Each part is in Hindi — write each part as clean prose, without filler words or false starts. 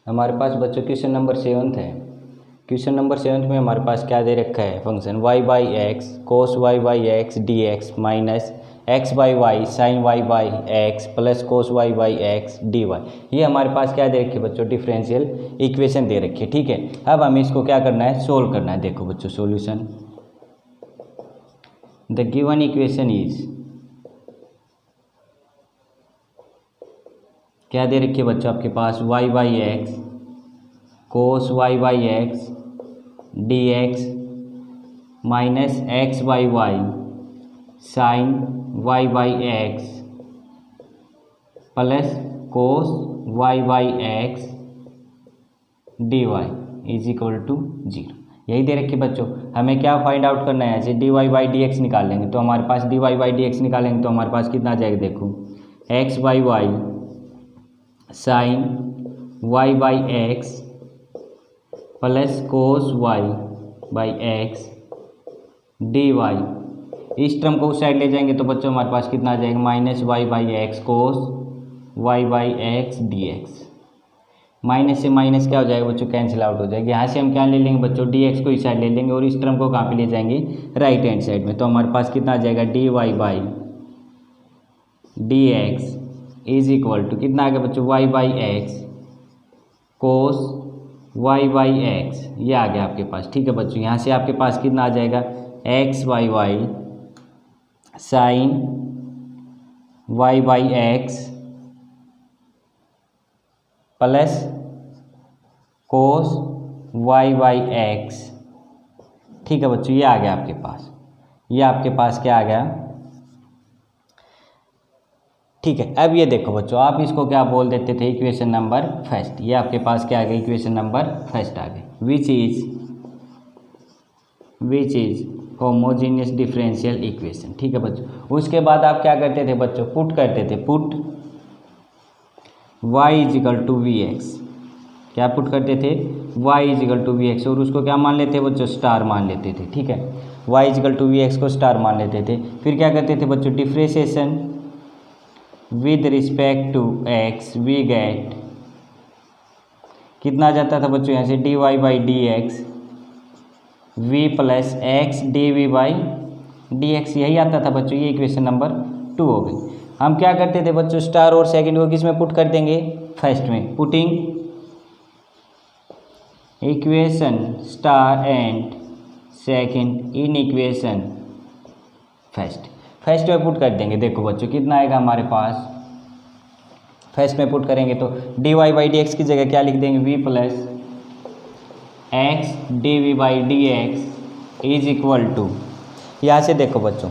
हमारे पास बच्चों क्वेश्चन नंबर 7 है। क्वेश्चन नंबर 7 में हमारे पास क्या दे रखा है, function y by x cos y by x d x minus x by y sine y by x plus cos y by x d y. ये हमारे पास क्या दे रखी है बच्चों, डिफरेंशियल इक्वेशन दे रखी है। ठीक है, अब हमें इसको क्या करना है, सोल्व करना है। देखो बच्चों solution, the given equation is, क्या दे रखी है बच्चों आपके पास, y by x cos y by x d x minus x by y sine y by x plus cos y by x d y is equal to 0। यही दे रखी बच्चों, हमें क्या फाइंड आउट करना है, ऐसे d y by d x निकाल लेंगे तो हमारे पास d y by d x निकालेंगे तो हमारे पास कितना आ जाएगा, देखो x by y sine y by x plus cos y by x d y. इस टर्म को उस साइड ले जाएंगे तो बच्चों हमारे पास कितना आ जाएगा, minus y by x cos y by x d x. Minus से माइनस क्या हो जाएगा बच्चों, कैंसिल आउट हो जाएगा। यहाँ से हम क्या ले लेंगे बच्चों, डी एक्स को इस साइड ले लेंगे और इस टर्म को कहाँ पे ले जाएंगे, राइट हैंड साइड में। तो हमारे पास कितना आ जाएगा, d y by d x is equal to कितना आ गया बच्चों, y by x cos y by x, ये आ गया आपके पास। ठीक है बच्चों, यहाँ से आपके पास कितना आ जाएगा, x by y sine y by x plus cos y by x. ठीक है बच्चों, ये आ गया आपके पास, ये आपके पास क्या आ गया। ठीक है, अब ये देखो बच्चों, आप इसको क्या बोल देते थे, इक्वेशन नंबर फर्स्ट। ये आपके पास क्या आ गया, इक्वेशन नंबर फर्स्ट आ गई, which is homogeneous differential equation. ठीक है बच्चों, उसके बाद आप क्या करते थे बच्चों, पुट करते थे, put y is equal to v x. क्या पुट करते थे, y is equal to v x, और उसको क्या मान लेते बच्चों, स्टार मान लेते थे। ठीक है, y is equal to v x को स्टार मान लेते थे। फिर क्या करते थे बच्चों, differentiation with respect to x, we get कितना जाता था बच्चों, यहाँ से d y by d x v plus x d v by d x, यही आता था बच्चों। ये इक्वेशन नंबर 2 हो गई। हम क्या करते थे बच्चों, स्टार और सेकंड को किस में पुट कर देंगे, फर्स्ट में। Putting equation star and second in equation first में पुट कर देंगे। देखो बच्चों कितना आएगा हमारे पास, फर्स्ट में पुट करेंगे तो d y by d x की जगह क्या लिख देंगे, v plus x d v by d x is equal to, यहाँ से देखो बच्चों,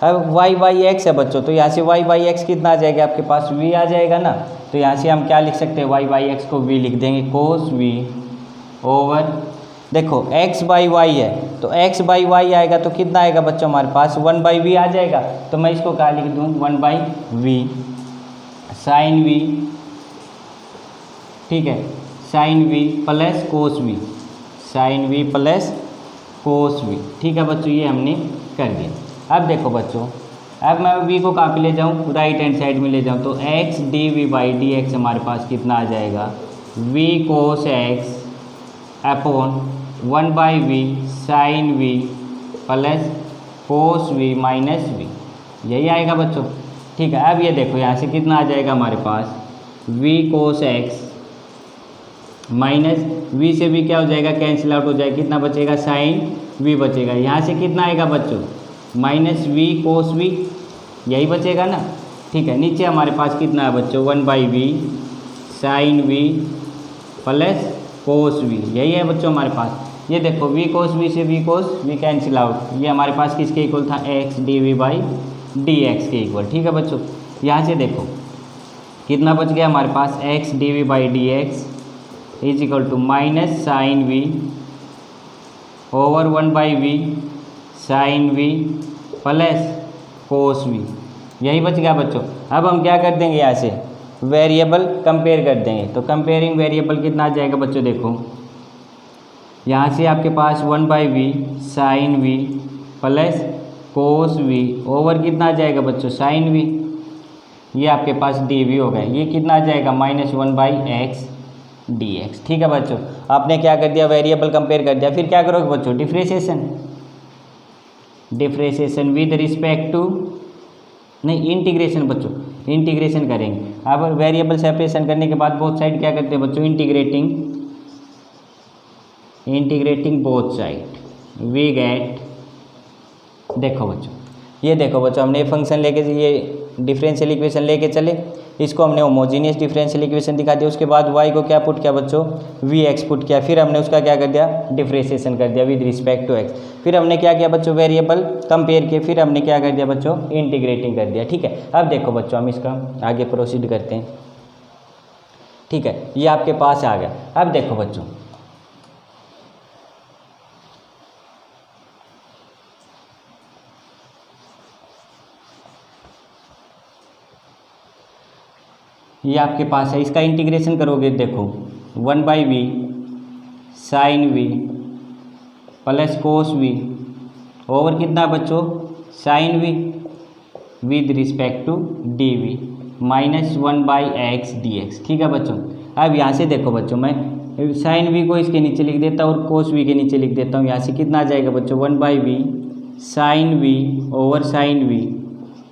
अब वाई बाई एक्स है बच्चों, तो यहाँ से वाई बाई एक्स कितना आ जाएगा आपके पास, वी आ जाएगा ना। तो यहाँ से हम क्या लिख सकते हैं, वाई बाई एक्स को वी लिख देंगे, कोस वी ओवर, देखो x बाई वाई है तो x बाई वाई आएगा तो कितना आएगा बच्चों हमारे पास, 1 बाई वी आ जाएगा। तो मैं इसको क्या लिख दूँ, 1 बाई वी साइन वी। ठीक है, sine v plus cos v, sine v plus cos v. ठीक है बच्चों, ये हमने कर दिया। अब देखो बच्चों, अब मैं v को कहाँ पे ले जाऊँ, राइट हैंड साइड में ले जाऊँ तो x d v by d x हमारे पास कितना आ जाएगा, v cos x upon 1 by v sine v plus cos v minus v, यही आएगा बच्चों। ठीक है, अब ये देखो यहाँ से कितना आ जाएगा हमारे पास, v cos x minus v से v क्या हो जाएगा, कैंसिल आउट हो जाएगा, कितना बचेगा, साइन v बचेगा। यहाँ से कितना आएगा बच्चों, माइनस वी कोस वी, यही बचेगा ना। ठीक है, नीचे हमारे पास कितना है बच्चों, 1 by v sine v plus cos v, यही है बच्चों हमारे पास। ये देखो वी कोस वी से v cos v cancel out, ये हमारे पास किसके इक्वल था, x d v by d x के इक्वल। ठीक है बच्चों, यहाँ से देखो कितना बच गया हमारे पास, x d v by d x is equal to minus sine v over 1 by v sine v plus cos v, यही बच गया बच्चों। अब हम क्या कर देंगे, यहाँ से वेरिएबल कंपेयर कर देंगे तो कंपेयरिंग वेरिएबल कितना आ जाएगा बच्चों, देखो यहाँ से आपके पास 1 by v sine v plus cos v over कितना आ जाएगा बच्चों, साइन वी, ये आपके पास डी वी हो गया। ये कितना आ जाएगा, -1 बाई एक्स dx। ठीक है बच्चों, आपने क्या कर दिया, वेरिएबल कंपेयर कर दिया। फिर क्या करोगे बच्चों, डिफ्रेंशिएशन विद रिस्पेक्ट टू, नहीं इंटीग्रेशन बच्चों, इंटीग्रेशन करेंगे। अब वेरिएबल सेपरेशन करने के बाद बोथ साइड क्या करते हैं बच्चों, integrating both side we get, देखो बच्चों, ये देखो बच्चों, हमने ये फंक्शन लेके, ये डिफरेंशियल इक्वेशन लेके चले, इसको हमने होमोजीनियस डिफरेंशियल इक्वेशन दिखा दिया। उसके बाद y को क्या पुट किया बच्चों, vx पुट किया। फिर हमने उसका क्या कर दिया, डिफरेंशिएशन कर दिया विद रिस्पेक्ट टू x। फिर हमने क्या किया बच्चों, वेरिएबल कंपेयर किए। फिर हमने क्या कर दिया बच्चों, इंटीग्रेटिंग कर दिया। ठीक है, अब देखो बच्चों, हम इसका आगे प्रोसीड करते हैं। ठीक है, ये आपके पास आ गया। अब देखो बच्चों, ये आपके पास है, इसका इंटीग्रेशन करोगे, देखो 1/v sin v plus cos v over कितना बच्चों, sin v with respect to dv minus 1/x dx। ठीक है बच्चों, अब यहाँ से देखो बच्चों, मैं sin v को इसके नीचे लिख देता हूँ और cos v के नीचे लिख देता हूँ। यहाँ से कितना आ जाएगा बच्चों, 1/v sin v over sin v,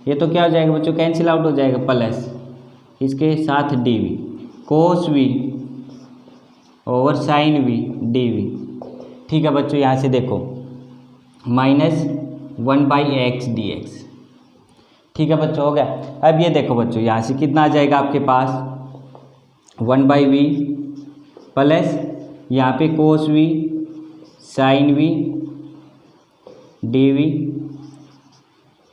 ये तो क्या हो जाएगा बच्चों, कैंसिल आउट हो जाएगा, प्लस इसके साथ dv cos v over sin v dv। ठीक है बच्चों, यहाँ से देखो माइनस 1/x dx। ठीक है बच्चों, हो गया। अब ये देखो बच्चों, यहाँ से कितना आ जाएगा आपके पास, 1/v प्लस यहाँ पे cos v sin v dv,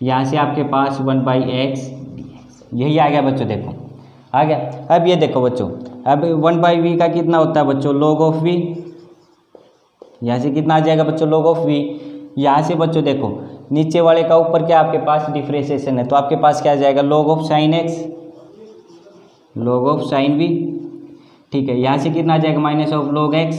यहाँ से आपके पास 1/x dx, यही आ गया बच्चों, देखो आ गया। अब ये देखो बच्चों, अब 1/v का कितना होता है बच्चों, log ऑफ v, यहाँ से कितना आ जाएगा बच्चों, log ऑफ v। यहाँ से बच्चों देखो, नीचे वाले का ऊपर क्या आपके पास डिफरेंशिएशन है, तो आपके पास क्या आ जाएगा, log of sin x, log of sin v। ठीक है, यहाँ से कितना आ जाएगा, माइनस ऑफ log x,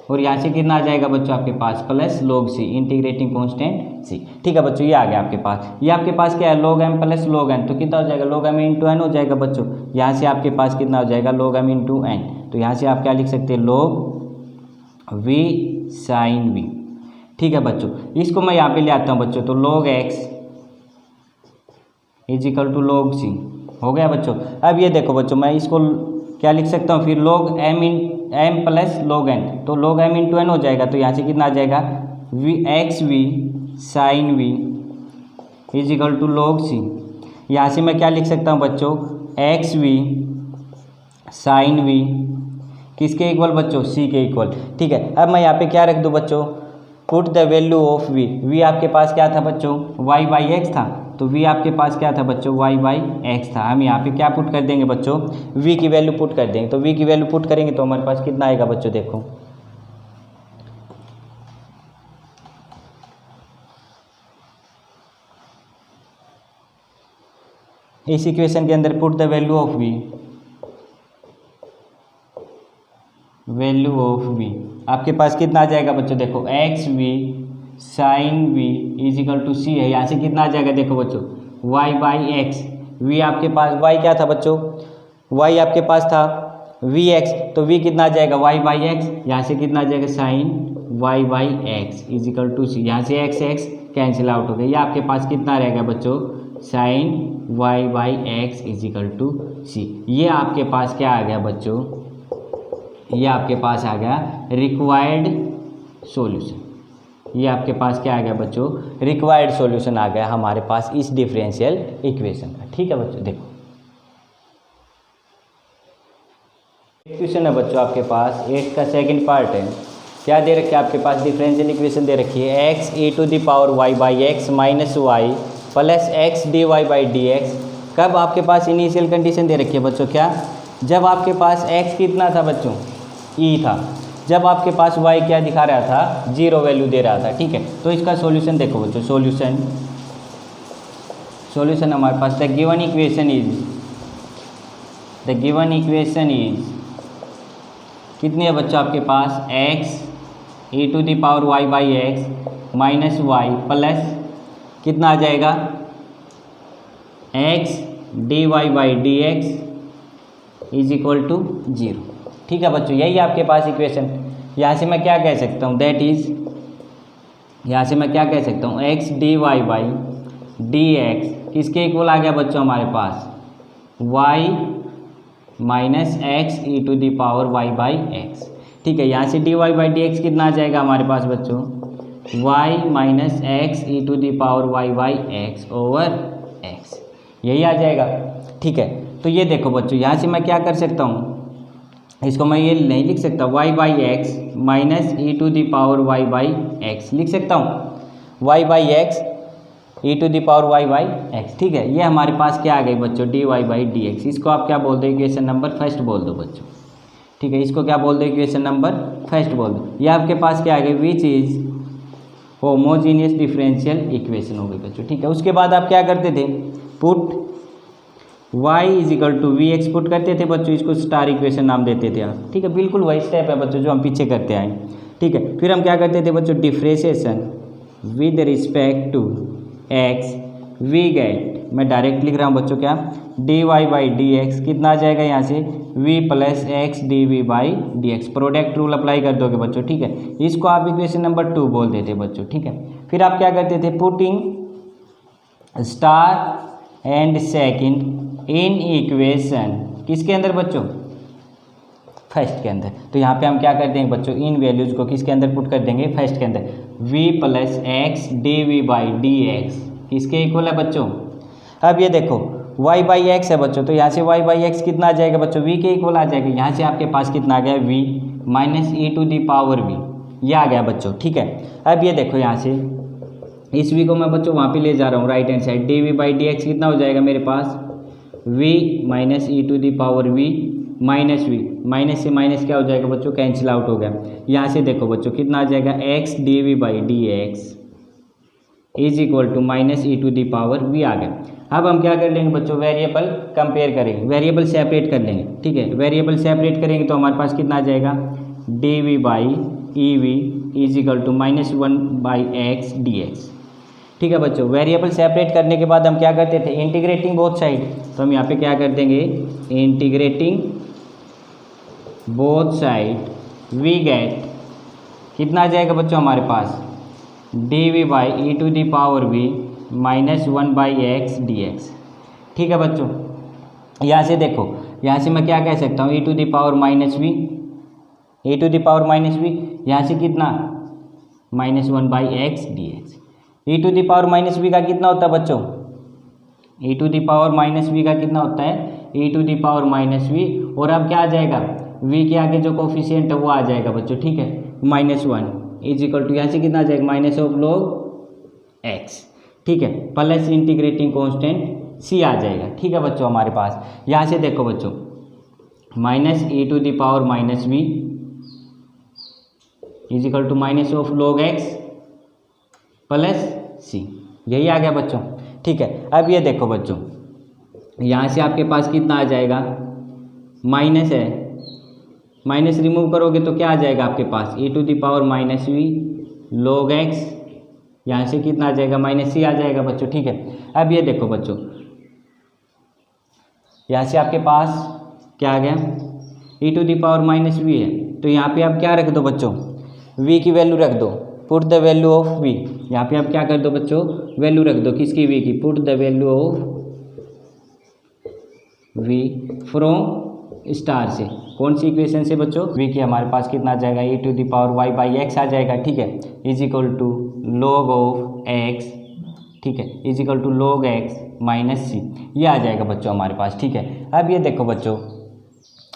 और यहाँ से कितना आ जाएगा बच्चों आपके पास, plus log c, integrating constant c। ठीक है बच्चों, ये आ गया आपके पास। ये आपके पास क्या है, log m plus log n, तो कितना हो जाएगा, log m इंटू n हो जाएगा बच्चों। यहाँ से आपके पास कितना हो जाएगा, log m इंटू n, तो यहाँ से आप क्या लिख सकते हैं, log v sin v। ठीक है बच्चों, इसको मैं यहाँ पे ले आता हूँ बच्चों, तो log x is equal to log c, हो गया बच्चों। अब ये देखो बच्चों, मैं इसको क्या लिख सकता हूँ, फिर log m plus log n, तो log m इंटू n हो जाएगा, तो यहाँ से कितना आ जाएगा, x v sin v is equal to log c। यहाँ से मैं क्या लिख सकता हूँ बच्चों, x v sin v किसके इक्वल बच्चों, c के इक्वल। ठीक है, अब मैं यहाँ पे क्या रख दूँ बच्चों, put the value of v आपके पास क्या था बच्चों, y/x था, तो v आपके पास क्या था बच्चों, y/x था। हम यहाँ पे क्या पुट कर देंगे बच्चों, v की वैल्यू पुट कर देंगे, तो v की वैल्यू पुट करेंगे तो हमारे पास कितना आएगा बच्चों, देखो इस इक्वेशन के अंदर put the value of v आपके पास कितना आ जाएगा बच्चों, देखो x v sin v is equal to c है। यहाँ से कितना आ जाएगा, देखो बच्चों y/x, v आपके पास y क्या था बच्चों, y आपके पास था vx, तो v कितना आ जाएगा, y/x, यहाँ से कितना आ जाएगा, sin y/x is equal to c, यहाँ से x कैंसिल आउट हो गया। ये आपके पास कितना रहेगा बच्चों, sin y/x is equal to c। ये आपके पास क्या आ गया बच्चों, ये आपके पास आ गया रिक्वायर्ड सॉल्यूशन। ये आपके पास क्या आ गया बच्चों, रिक्वायर्ड सॉल्यूशन आ गया हमारे पास इस डिफरेंशियल इक्वेशन का। ठीक है बच्चों, देखो क्वेश्चन है बच्चों आपके पास 8 का सेकंड पार्ट है। क्या दे रखी है आपके पास, डिफरेंशियल इक्वेशन दे रखी है, x e⁻y/x minus y plus x dy/dx। कब आपके पास इनिशियल कंडीशन दे रखी है बच्चों, क्या, जब आपके पास x कितना था बच्चों, e था, जब आपके पास y क्या दिखा रहा था, 0 वैल्यू दे रहा था। ठीक है, तो इसका सॉल्यूशन देखो बच्चों, सॉल्यूशन हमारे पास द गिवन इक्वेशन इज कितनी है बच्चों आपके पास, x e⁻y/x minus y plus कितना आ जाएगा, x dy/dx is equal to 0। ठीक है बच्चों, यही आपके पास इक्वेशन। यहाँ से मैं क्या कह सकता हूँ, दैट इज, यहाँ से मैं क्या कह सकता हूँ, x d y by d x किसके इक्वल आ गया बच्चों हमारे पास, y minus x e to the power y by x. ठीक है, यहाँ से d y by d x कितना आ जाएगा हमारे पास बच्चों, y minus x e to the power y by x over x, यही आ जाएगा। ठीक है, तो ये देखो बच्चों, यहाँ से मैं क्या कर सकता हूँ, इसको मैं ये नहीं लिख सकता, y by x minus e to the power y by x लिख सकता हूँ, y by x e to the power y by x. ठीक है, ये हमारे पास क्या आ गई बच्चों, d y by d x. इसको आप क्या बोल दो, इक्वेशन नंबर फर्स्ट बोल दो बच्चों। ठीक है, इसको क्या बोल दो, इक्वेशन नंबर फर्स्ट बोल दो। ये आपके पास क्या आ गई, which is homogeneous differential equation हो गई बच्चों। ठीक है, उसके बाद आप क्या करते थे, put y is equal to v x put करते थे बच्चों, इसको स्टार इक्वेशन नाम देते थे आप। ठीक है, बिल्कुल वही स्टेप है बच्चों जो हम पीछे करते आए। ठीक है, फिर हम क्या करते थे बच्चों, differentiation with respect to x, we get, मैं डायरेक्ट लिख रहा हूँ बच्चों क्या, d y by d x कितना आ जाएगा यहाँ से, v plus x d v by d x. Product rule apply कर दोगे बच्चों। ठीक है, इसको आप इक्वेशन नंबर 2 बोल देते बच्चों। ठीक है, फिर आप क्या करते थे, putting star and second in equation, किसके अंदर बच्चों, फर्स्ट के अंदर। तो यहाँ पे हम क्या कर देंगे बच्चों, इन वैल्यूज को किसके अंदर पुट कर देंगे, फर्स्ट के अंदर, v plus x d v by d x किसके इक्वल है बच्चों। अब ये देखो y बाई एक्स है बच्चों, तो यहाँ से y बाई एक्स कितना आ जाएगा बच्चों, v के इक्वल आ जाएगा। यहाँ से आपके पास कितना आ गया, v minus e to the power v, ये आ गया बच्चों। ठीक है, अब ये देखो यहाँ से इस v को मैं बच्चों वहाँ पे ले जा रहा हूँ right hand side, d v by d x कितना हो जाएगा मेरे पास, v minus e to the power v minus v, minus से माइनस क्या हो जाएगा बच्चों, कैंसिल आउट हो गया। यहाँ से देखो बच्चों कितना आ जाएगा, x d v by d x is equal to minus e to the power v आ गया। अब हम क्या कर लेंगे बच्चों, वेरिएबल कंपेयर करेंगे, वेरिएबल सेपरेट कर लेंगे। ठीक है, वेरिएबल सेपरेट करेंगे तो हमारे पास कितना आ जाएगा, d v by e v is equal to minus 1 by x d x. ठीक है बच्चों, वेरिएबल सेपरेट करने के बाद हम क्या करते थे, इंटीग्रेटिंग बोथ साइड, तो हम यहाँ पे क्या कर देंगे, integrating both side we get कितना आ जाएगा बच्चों हमारे पास, d v by e to the power v minus 1 by x d x. ठीक है बच्चों, यहाँ से देखो, यहाँ से मैं क्या कह सकता हूँ, e to the power minus v, e to the power minus v, यहाँ से कितना, minus 1 by x d x. E to the power minus v का कितना होता है बच्चों, e to the power minus v का कितना होता है, e to the power minus v, और अब क्या आ जाएगा, वी के आगे जो कोफिशिएंट है वो आ जाएगा बच्चों। ठीक है, -1 इज इक्वल टू यहाँ से कितना आ जाएगा, माइनस ऑफ लॉग एक्स। ठीक है, प्लस इंटीग्रेटिंग कांस्टेंट सी आ जाएगा। ठीक है बच्चों, हमारे पास यहाँ से देखो बच्चों, minus e to the power minus v is equal to minus of log x plus c, यही आ गया बच्चों। ठीक है, अब ये देखो बच्चों, यहाँ से आपके पास कितना आ जाएगा, माइनस है, माइनस रिमूव करोगे तो क्या आ जाएगा आपके पास, e to the power minus v log x, यहाँ से कितना आ जाएगा, माइनस सी आ जाएगा बच्चों। ठीक है, अब ये देखो बच्चों, यहाँ से आपके पास क्या आ गया, e to the power minus v है, तो यहाँ पे आप क्या रख दो बच्चों, वी की वैल्यू रख दो, put the value of v. यहाँ पे आप क्या कर दो बच्चों, वैल्यू रख दो, किसकी, वी की, put the value of v from star से, कौन सी इक्वेशन से बच्चों, वी की हमारे पास कितना आ जाएगा, e to the power y by x आ जाएगा। ठीक है, is equal to log of x, ठीक है, is equal to log x minus c, ये आ जाएगा बच्चों हमारे पास। ठीक है, अब ये देखो बच्चों,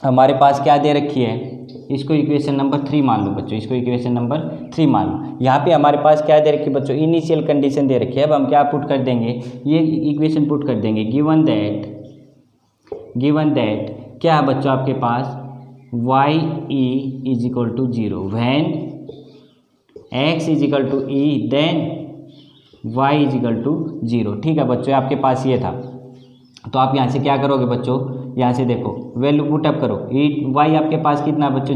हमारे पास क्या दे रखी है, इसको इक्वेशन नंबर 3 मान लो बच्चों, इसको इक्वेशन नंबर 3 मान लो। यहाँ पे हमारे पास क्या दे रखी है बच्चों, इनिशियल कंडीशन दे रखी है। अब हम क्या पुट कर देंगे, ये इक्वेशन पुट कर देंगे, गिवन दैट क्या है बच्चों आपके पास, y e is equal to 0 when x is equal to e then y is equal to 0। ठीक है बच्चों, आपके पास ये था, तो आप यहाँ से क्या करोगे बच्चों, यहाँ से देखो वैल्यू पुटअप करो, ई वाई आपके पास कितना बच्चों,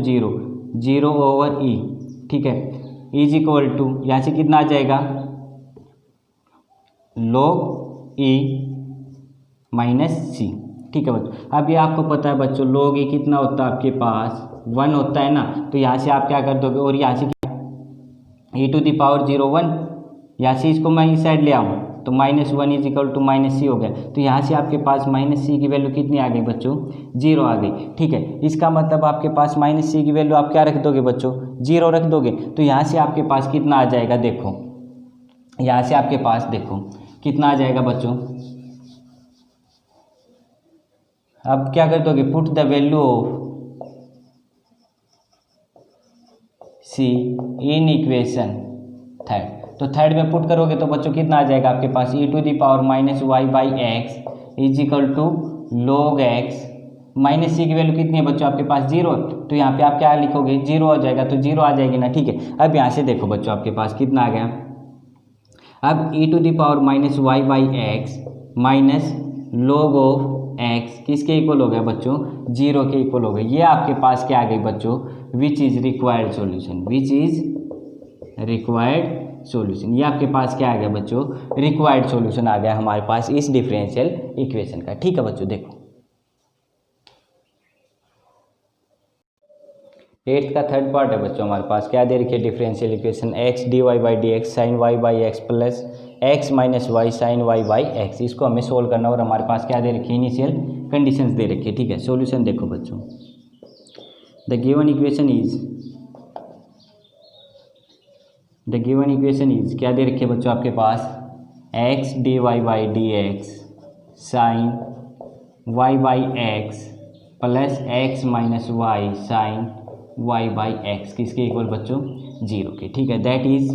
0 ओवर ई। ठीक है, इज इक्वल टू यहाँ से कितना आ जाएगा, लॉग ई माइनस सी, ठीक है बच्चों। अब ये आपको पता है बच्चों log ए कितना होता है आपके पास 1 होता है ना, तो यहाँ से आप क्या कर दोगे और यहाँ से e⁻01, यहाँ से इसको मैं इस साइड ले आऊँ तो -1 = -c हो गया। तो यहाँ से आपके पास -c की वैल्यू कितनी आ गई बच्चों 0 आ गई। ठीक है, इसका मतलब आपके पास -c की वैल्यू आप क्या रख दोगे बच्चों 0 रख दोगे। तो यहाँ से आपके पास कितना आ जाएगा, देखो यहाँ से आपके पास देखो कितना आ जाएगा बच्चों। अब क्या कर दोगे, put the value of c in equation third. तो थर्ड में पुट करोगे तो बच्चों कितना आ जाएगा आपके पास e⁻−y/x = log x। -c की वैल्यू कितनी है बच्चों आपके पास 0, तो यहाँ पे आप क्या लिखोगे 0 हो जाएगा, तो 0 आ जाएगी ना। ठीक है, अब यहाँ से देखो बच्चों आपके पास कितना आ गया। अब e⁻−y/x -log of x किसके इक्वल हो गया बच्चों 0 के इक्वल हो गया। ये आपके पास क्या आ गई बच्चों, which is required solution, which is required solution. ये आपके पास क्या आ गया बच्चों, रिक्वायर्ड सॉल्यूशन आ गया हमारे पास इस डिफरेंशियल इक्वेशन का। ठीक है बच्चों, देखो 8th का थर्ड पार्ट है बच्चों हमारे पास, क्या दे रखी है differential equation x dy/dx sin y/x plus x - y sin y/x। इसको हमें सोल्व करना और हमारे पास क्या दे रखी है, इनिशियल कंडीशंस दे रखी है। ठीक है, सॉल्यूशन देखो बच्चों, द गिवन इक्वेशन इज क्या दे रखी है बच्चों आपके पास x dy/dx sin y/x plus x - y sin y/x किसके इक्वल बच्चों 0 के। ठीक है, that is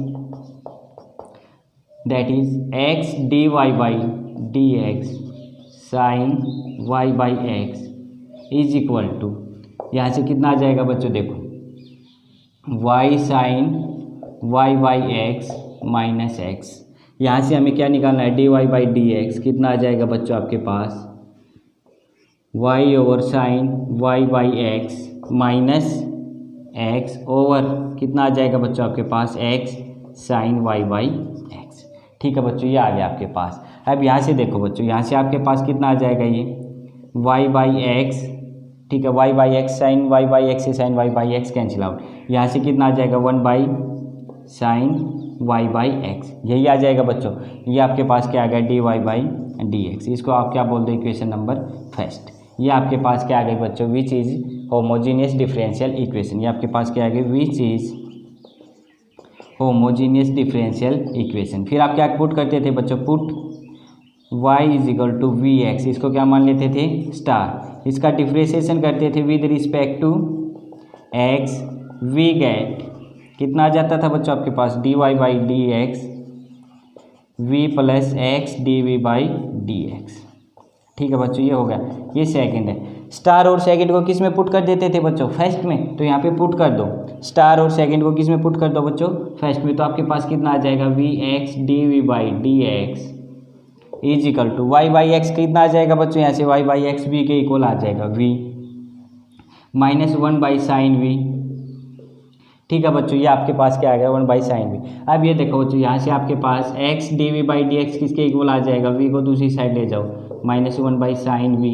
x dy/dx sin y/x is equal to, यहाँ से कितना आ जाएगा बच्चों देखो y sin y/x minus x। यहाँ से हमें क्या निकालना है dy/dx कितना आ जाएगा बच्चों आपके पास y/sin y/x minus x over कितना आ जाएगा बच्चों आपके पास x sin y/x। ठीक है बच्चों, ये आ गया आपके पास। अब यहाँ से देखो बच्चों, यहाँ से आपके पास कितना आ जाएगा ये y/x। ठीक है, y/x sin y/x से sin y/x कैंसिल आउट, यहाँ से कितना आ जाएगा 1/sin y/x, यही आ जाएगा बच्चों। ये आपके पास क्या आ गया dy/dx, इसको आप क्या बोल दो इक्वेशन नंबर फर्स्ट। ये आपके पास क्या आ गई बच्चों, which is homogeneous differential equation. ये आपके पास क्या आ गई, which is homogeneous differential equation. फिर आप क्या पुट करते थे बच्चों, पुट y = vx, इसको क्या मान लेते थे स्टार। इसका डिफ्रेंशिएशन करते थे with respect to x, we get कितना आ जाता था बच्चों आपके पास dy/dx v plus x dv/dx। ठीक है बच्चों, ये हो गया, ये सेकंड है। स्टार और सेकंड को किस में पुट कर देते थे बच्चों फर्स्ट में, तो यहाँ पे पुट कर दो स्टार और सेकंड को किस में पुट कर दो बच्चों फर्स्ट में। तो आपके पास कितना आ जाएगा vx dv/dx is equal to y/x कितना आ जाएगा बच्चों, यहाँ से y/x v के इक्वल आ जाएगा v माइनस 1/sin v। ठीक है बच्चों, ये आपके पास क्या आ गया 1/sin v। अब ये देखो बच्चों, यहाँ से आपके पास x dv/dx किसके इक्वल आ जाएगा, v को दूसरी साइड ले जाओ -1/sin v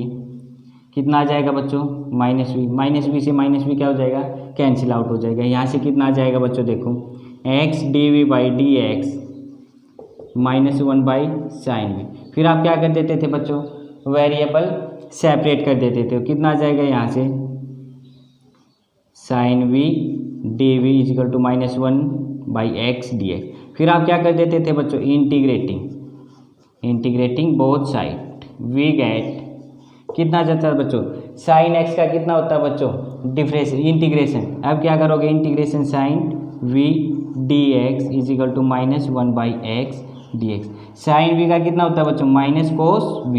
कितना आ जाएगा बच्चों -v से -v क्या हो जाएगा कैंसिल आउट हो जाएगा। यहाँ से कितना आ जाएगा बच्चों देखो x dv/dx -1/sin v। फिर आप क्या कर देते थे बच्चों, वेरिएबल सेपरेट कर देते थे। कितना आ जाएगा यहाँ से sin v dv = -1/x dx। फिर आप क्या कर देते थे बच्चों, integrating both side we get कितना आ जाता है बच्चों sin x का कितना होता है बच्चों डिफरेंस इंटीग्रेशन। अब क्या करोगे integration sin v dx = -1/x dx। sin v का कितना होता है बच्चों -cos v,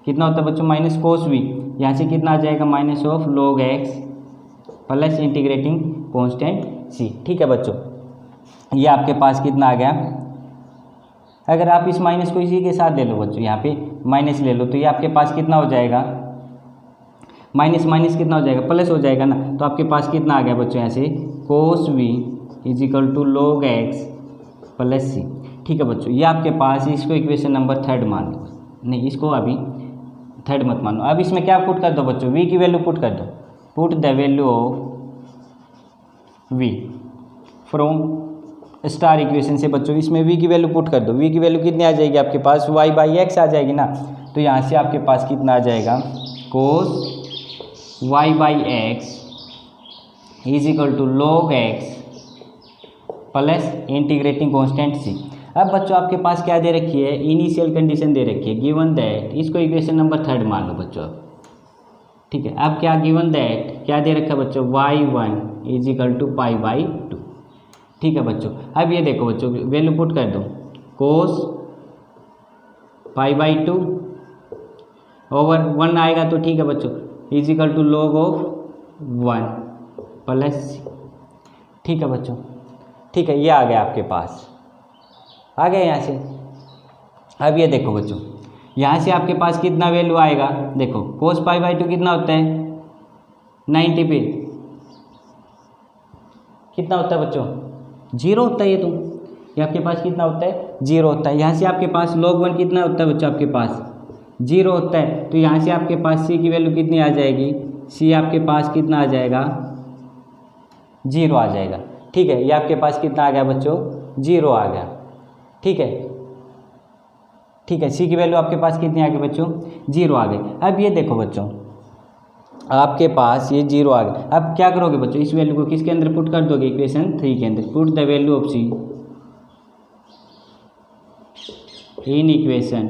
कितना होता है बच्चों -cos v। यहाँ से कितना आ जाएगा -log x plus integrating constant c। ठीक है बच्चों, ये आपके पास कितना आ गया। अगर आप इस माइनस को इसी के साथ ले लो बच्चों, यहाँ पे माइनस ले लो, तो ये आपके पास कितना हो जाएगा माइनस कितना हो जाएगा प्लस हो जाएगा ना। तो आपके पास कितना आ गया बच्चों यहाँ से cos v = log x plus c। ठीक है बच्चों, ये आपके पास इसको इक्वेशन नंबर थर्ड मान लो, नहीं इसको अभी थर्ड मत मानो। अब इसमें क्या पुट कर दो बच्चों, v की वैल्यू पुट कर दो, put the value of v from star equation से बच्चों इसमें v की वैल्यू पुट कर दो। v की वैल्यू कितनी आ जाएगी आपके पास, y बाई एक्स आ जाएगी ना। तो यहाँ से आपके पास कितना आ जाएगा, cos y by x is equal to log x plus integrating constant c। अब बच्चों आपके पास क्या दे रखी है, इनिशियल कंडीशन दे रखी है, गिवन दैट, इसको इक्वेशन नंबर 3 मान लो बच्चों अब, ठीक है। अब क्या गिवन दैट क्या दे रखा है बच्चों, y1 is equal to pi by 2, ठीक है बच्चों। अब ये देखो बच्चों वैल्यू पुट कर दो, कोस पाई बाई 2 ओवर 1 आएगा तो ठीक है बच्चों, is equal to log of 1 plus, ठीक है बच्चों, ठीक है। ये आ गया आपके पास, आ गया यहाँ से। अब ये देखो बच्चों यहाँ से आपके पास कितना वैल्यू आएगा, देखो कोस पाई बाई 2 कितना होता है 90 पे कितना होता है बच्चों, 0 होता है। ये आपके पास कितना होता है, 0 होता है। यहाँ से आपके पास log 1 कितना होता है बच्चों, आपके पास 0 होता है। तो यहाँ से आपके पास c की वैल्यू कितनी आ जाएगी, c आपके पास कितना आ जाएगा, 0 आ जाएगा, ठीक है। ये आपके पास कितना आ गया बच्चों, 0 आ गया, ठीक है, ठीक है। c की वैल्यू आपके पास कितनी आ गई बच्चों, 0 आ गई। अब ये देखो बच्चों आपके पास ये 0 आ गया। अब क्या करोगे बच्चों, इस वैल्यू को किसके अंदर पुट कर दोगे, इक्वेशन 3 के अंदर। Put the value of c in equation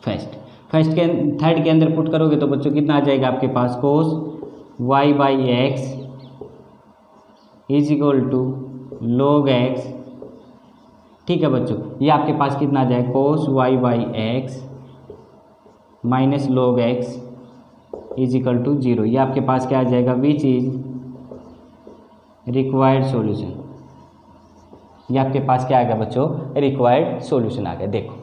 first के थर्ड के अंदर पुट करोगे तो बच्चों कितना आ जाएगा आपके पास, cos y by x is equal to log x, ठीक है बच्चों। ये आपके पास कितना आ जाएगा, cos y by x minus log x is equal to 0। ये आपके पास क्या आ जाएगा, विच इज रिक्वायर्ड सॉल्यूशन। ये आपके पास क्या आ गया बच्चों, रिक्वायर्ड सॉल्यूशन आ गया। देखो